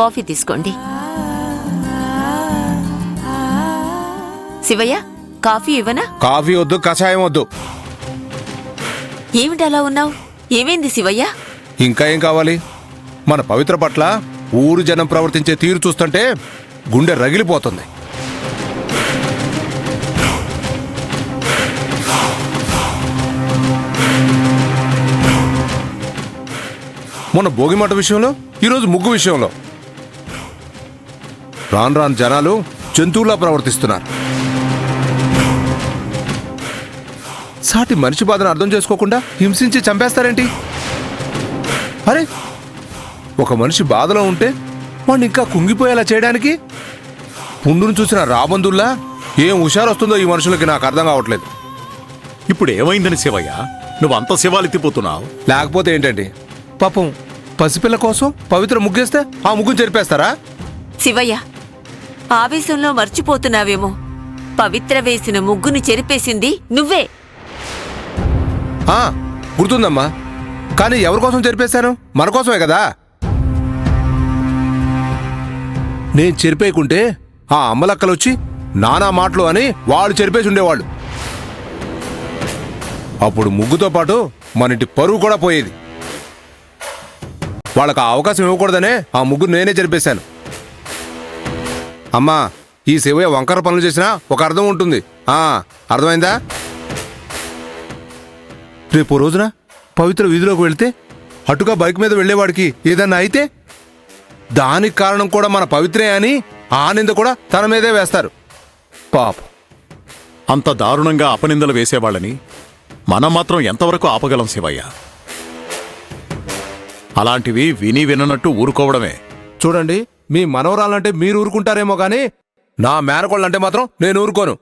Coffee తీసుకోండి. Shivayya, coffee ఇవ్వనా? Coffee వద్దు, కషాయం వద్దు. ఏమిటి అలా ఉన్నావు? ఏమైంది శివయ్య? ఇంకా ఏం కావాలి? మన పవిత్ర పట్ల ఊరు జనం ప్రవర్తించే తీరు చూస్తుంటే గుండె రగిలిపోతుంది. మొన్న భోగిమట విషయంలో, ఈరోజు ముగ్గు విషయంలో రాను రాను జనాలు జంతువులా ప్రవర్తిస్తున్నారు. సాటి మనిషి బాధను అర్థం చేసుకోకుండా హింసించి చంపేస్తారేంటి? అరే, ఒక మనిషి బాధలో ఉంటే వాడిని ఇంకా కుంగిపోయేలా చేయడానికి పుండును చూసిన రాబందుల్లా ఏం హుషారు వస్తుందో ఈ మనుషులకి నాకు అర్థం కావట్లేదు. ఇప్పుడు ఏమైందని శివయ్య నువ్వు అంత శివాలెత్తిపోతున్నావు? లేకపోతే ఏంటండి, పాపం పసిపిల్ల కోసం పవిత్ర ముగ్గేస్తే ఆ ముగ్గును చెరిపేస్తారా? శివయ్య, ఆవేశంలో మర్చిపోతున్నావేమో. పవిత్ర వేసిన ముగ్గుని చెరిపేసింది నువ్వే. గుర్తుందమ్మా, కానీ ఎవరి కోసం చెరిపేశాను? మన కోసమే కదా. నేను చెరిపేయకుంటే ఆ అమ్మలక్కలొచ్చి నానా మాటలు అని వాళ్ళు చెరిపేసి ఉండేవాళ్ళు. అప్పుడు ముగ్గుతో పాటు మన ఇంటి పరువు కూడా పోయేది. వాళ్ళకి ఆ అవకాశం ఇవ్వకూడదనే ఆ ముగ్గురు నేనే చెరిపేశాను. అమ్మా, ఈ శివయ్య వంకర పనులు చేసినా ఒక అర్థం ఉంటుంది. అర్థమైందా? రేపు రోజున పవిత్ర వీధిలోకి వెళ్తే అటుగా బైక్ మీద వెళ్లేవాడికి ఏదన్నా అయితే దానికి కారణం కూడా మన పవిత్రే అని ఆ నింద కూడా తన మీదే వేస్తారు. పాపం. అంత దారుణంగా అపనిందలు వేసేవాళ్ళని మనం మాత్రం ఎంతవరకు ఆపగలం శివయ్య? అలాంటివి విని విననట్టు ఊరుకోవడమే. చూడండి, మీ మనవరాలంటే మీరు ఊరుకుంటారేమో కానీ నా మేనకోళ్ళంటే మాత్రం నేను ఊరుకోను.